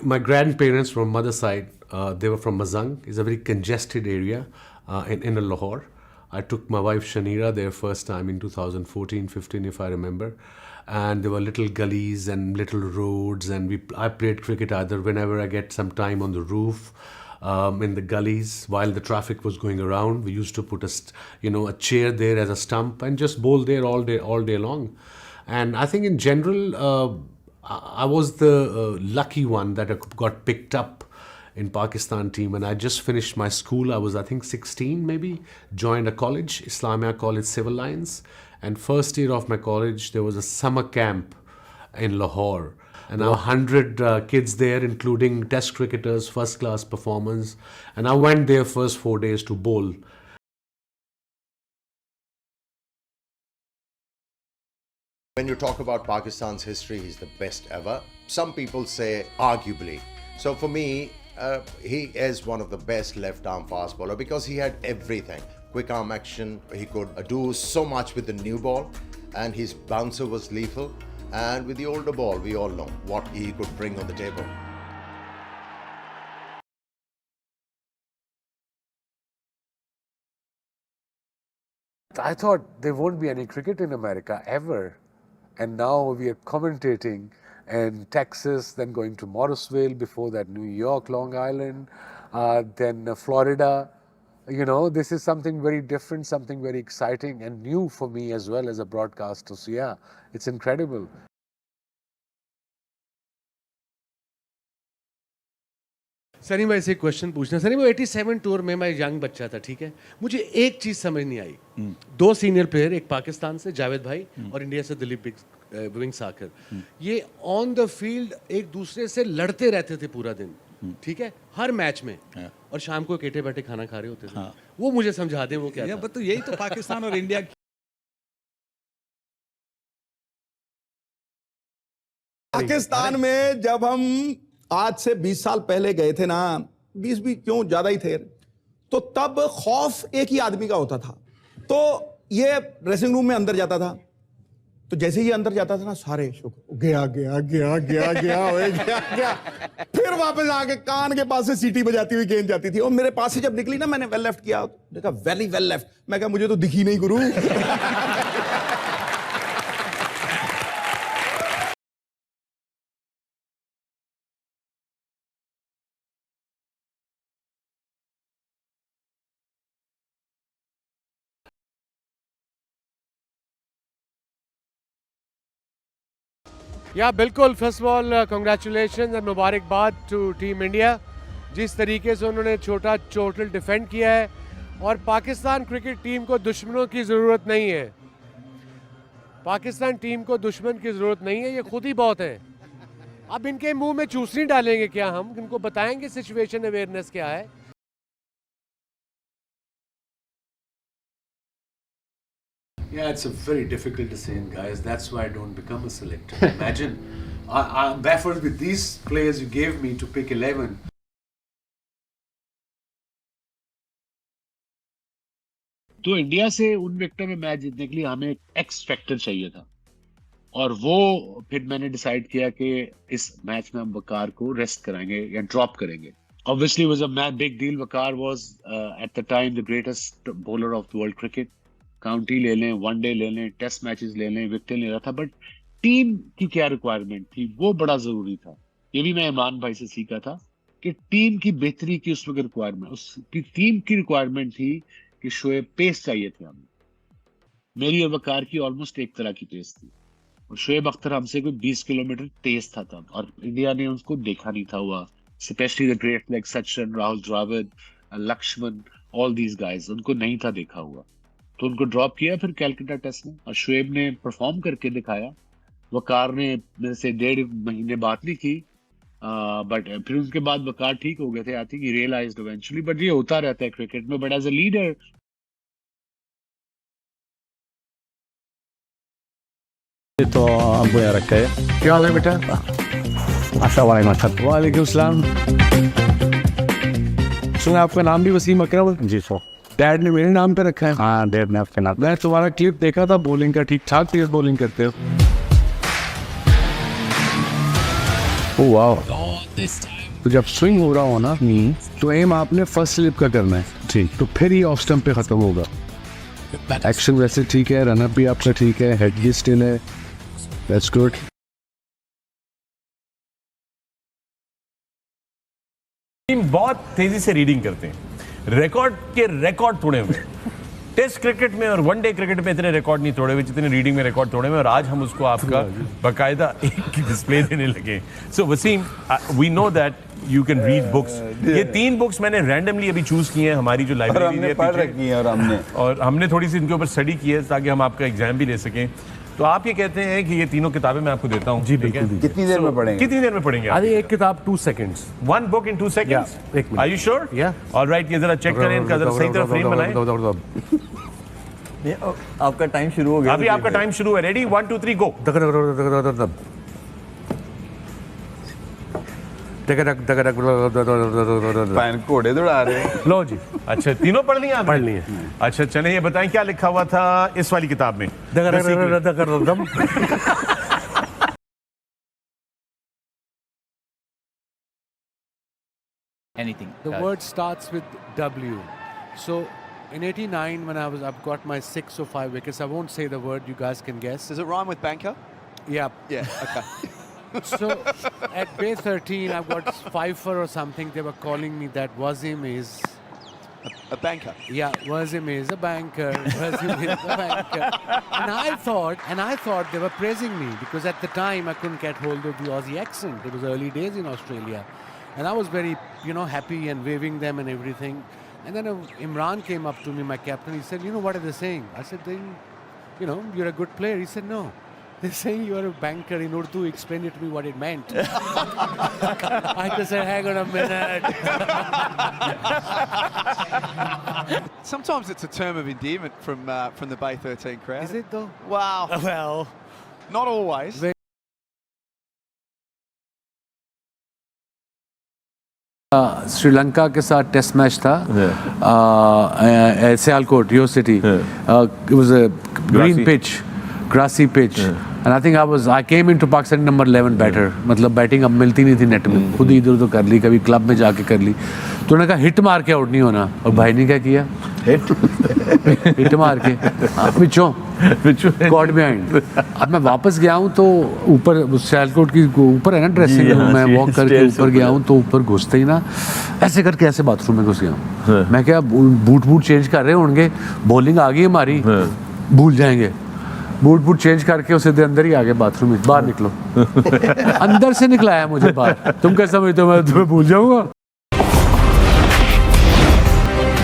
my grandparents from mother's side, they were from Mazang. It's a very congested area in Lahore. I took my wife Shanira there first time in 2014-15, if I remember. And there were little gullies and little roads, and I played cricket either whenever I get some time on the roof, in the gullies while the traffic was going around. We used to put a chair there as a stump and just bowl there all day long. And I think in general, I was the lucky one that got picked up in Pakistan team, and I just finished my school. I was, I think, 16 maybe, joined a college, Islamia College Civil Lines, and first year of my college there was a summer camp in Lahore, and now 100 kids there, including test cricketers, first class performers, and I went there first 4 days to bowl. When you talk about Pakistan's history, he's the best ever. Some people say arguably. So for me, he is one of the best left-arm fast bowler because he had everything. Quick arm action, he could do so much with the new ball, and his bouncer was lethal. And with the older ball, we all know what he could bring on the table. I thought there won't be any cricket in America ever. And now we are commentating in Texas, then going to Morrisville, before that New York, Long Island, then Florida. You know, this is something very different, something very exciting and new for me as well as a broadcaster. So yeah, it's incredible. Sunny भाई से question पूछना। सनी वो 87 tour में मैं young बच्चा था, ठीक है, मुझे एक चीज़ समझ नहीं आई। दो सीनियर प्लेयर, एक पाकिस्तान से जावेद भाई और इंडिया से दिलीप विंग साकर, ये ऑन द फील्ड एक दूसरे से लड़ते रहते थे पूरा दिन, ठीक है, हर मैच में, और शाम को इकट्ठे बैठे खाना खा रहे होते थे। वो मुझे समझा दें वो क्या था। तो यही तो पाकिस्तान और इंडिया पाकिस्तान में जब हम आज से 20 साल पहले गए थे ना, 20 भी क्यों, ज्यादा ही थे, तो तब खौफ एक ही आदमी का होता था। तो ये ड्रेसिंग रूम में अंदर जाता था, तो जैसे ही अंदर जाता था ना, सारे शुक्र गया गया गया गया गया गया गया, फिर वापस आके कान के पास से सीटी बजाती हुई गेंद जाती थी, और मेरे पास से जब निकली ना, मैंने वेल लेफ्ट किया, देखा वेरी वेल लेफ्ट, मैं कहा मुझे तो दिखी नहीं गुरु। या बिल्कुल, first of all congratulation and मुबारकबाद टू टीम इंडिया, जिस तरीके से उन्होंने छोटा टोटल डिफेंड किया है, और पाकिस्तान क्रिकेट टीम को दुश्मनों की ज़रूरत नहीं है। पाकिस्तान टीम को दुश्मन की ज़रूरत नहीं है, ये खुद ही बहुत है। अब इनके मुंह में चूसनी डालेंगे क्या हम, इनको बताएंगे सिचुएशन अवेयरनेस क्या है। Yeah, it's a very difficult decision, guys. That's why I don't become a selector. Imagine, I'm baffled with these players you gave me to pick 11. तो इंडिया से उन विकेटों में मैच जीतने के लिए हमें एक्स फैक्टर चाहिए था, और वो फिर मैंने डिसाइड किया कि इस मैच में हम वकार को रेस्ट कराएंगे या ड्रॉप करेंगे। Obviously, it was a big deal. Waqar was at the time the greatest bowler of the world cricket. County ले लें, वनडे ले लें, टेस्ट मैचेस ले लें, विकेट ले रहा था, बट टीम की क्या रिक्वायरमेंट थी वो बड़ा जरूरी था। ये भी मैं इमरान भाई से सीखा था कि टीम की बेहतरी की उस वक्त रिक्वायरमेंट, उसकी टीम की रिक्वायरमेंट थी कि शोएब पेस चाहिए थे हमें। मेरी और वकार की ऑलमोस्ट एक तरह की पेस थी, और शोएब अख्तर हमसे कोई 20 किलोमीटर तेज था तब, और इंडिया ने उसको देखा नहीं था हुआ, specially the great like Sachin, Rahul Dravid, Laxman, all these guys, उनको नहीं था देखा हुआ, तो उनको ड्रॉप किया फिर कैलकाटा टेस्ट में, और शोएब ने परफॉर्म करके दिखाया। वकार ने मेरे से 1.5 महीने बात नहीं की, बट फिर उसके बाद वकार ठीक हो गए थे। I think he realized eventually, but ये होता रहता है क्रिकेट में, बट एज अ लीडर तो अबू यार रखा है। क्या हाल है बेटा? वालेकुम सलाम। सुना आपका नाम भी वसीम अकरम? जी सर। डैड ने मेरे नाम पे रखा है। हाँ, डैड ने आपके नाम। मैं तुम्हारा क्लिप देखा था बॉलिंग का, ठीक ठाक तेज बॉलिंग करते हो। ओह वाह। तो जब स्विंग हो रहा हो ना तो एम आपने फर्स्ट स्लिप का करना है, ठीक, तो फिर ही ऑफ स्टंप पे खत्म होगा। एक्शन वैसे ठीक है, रनअप भी आपका ठीक है, हेड भी स्टिल है, दैट्स गुड। टीम बहुत तेजी से रीडिंग करते हैं, रिकॉर्ड के रिकॉर्ड तोड़े हुए। टेस्ट क्रिकेट में और वनडे क्रिकेट में इतने रिकॉर्ड नहीं तोड़े हुए जितने रीडिंग में रिकॉर्ड तोड़े हुए, और आज हम उसको आपका बाकायदा एक डिस्प्ले देने लगे। So Wasim, we know that you can read books. ये 3 बुक्स मैंने रैंडमली अभी चूज की हैं हमारी जो लाइब्रेरी है पीछे, और हमने थोड़ी सी इनके ऊपर स्टडी की है ताकि हम आपका एग्जाम भी ले सकें। तो आप ये कहते हैं कि ये तीनों किताबें मैं आपको देता हूँ जी, बिल्कुल। कितनी देर में पढ़ेंगे? कितनी देर में पढ़ेंगे? अरे एक किताब 2 seconds, 1 book in 2 seconds? एक minute. Are you sure? Yeah. All right, ये जरा चेक करें, इनका जरा सही तरह फ्रेम बनाएं। आपका टाइम शुरू हो गया। अभी आपका टाइम शुरू है। रेडी? 1 2 3 गो। पैन घोड़े दौड़ा रहे। लो जी, अच्छा, तीनों पढ़ लिया? पढ़ लिए। अच्छा, चलें ये बताएं क्या लिखा हुआ था इस वाली किताब में? Anything. The word starts with W. So in '89, when I've got my 6 or 5 wickets, I won't say the word, you guys can guess. Does it rhyme with banker? Yeah. Yeah. Okay. So at Bay 13, I've got Pfeiffer or something. They were calling me that Wazim is. A banker. Yeah, Wazim is a banker. Wazim is a banker. And I thought they were praising me because at the time I couldn't get hold of the Aussie accent. It was early days in Australia. And I was very, happy and waving them and everything. And then Imran came up to me, my captain. He said, what are they saying? I said, you're a good player. He said, no. They're saying you are a banker. In Urdu, explain it to me what it meant. I just said, hang on a minute. Sometimes it's a term of endearment from the Bay 13 crowd. Is it though? Wow. Well, Not always. Sri Lanka के साथ test match था सियालकोट यो city it was a green pitch, grassy pitch, and I think I came into Pakistan number 11 batter, मतलब batting अब मिलती नहीं थी net में, खुद ही इधर उधर कर ली, कभी क्लब में जाके कर ली, तो उन्होंने कहा हिट मार के आउट नहीं होना, और भाई ने क्या किया, हिट मार के पिछों गॉड बिहाइंड। अब मैं वापस गया हूँ तो ऊपर सियालकोट की ऊपर है ना ड्रेसिंग रूम, मैं वॉक करके ऊपर गया हूँ तो ऊपर घुसते ही ना ऐसे करके ऐसे बाथरूम में घुस गया हूँ। मैं क्या बूट चेंज कर रहे होंगे, बॉलिंग आ गई हमारी, भूल जाएंगे, बूट चेंज करके उसे अंदर ही आ गए बाथरूम में, बाहर निकलो। अंदर से निकलाया मुझे बाहर, तुम क्या समझते हो मैं तुम्हें भूल जाऊंगा?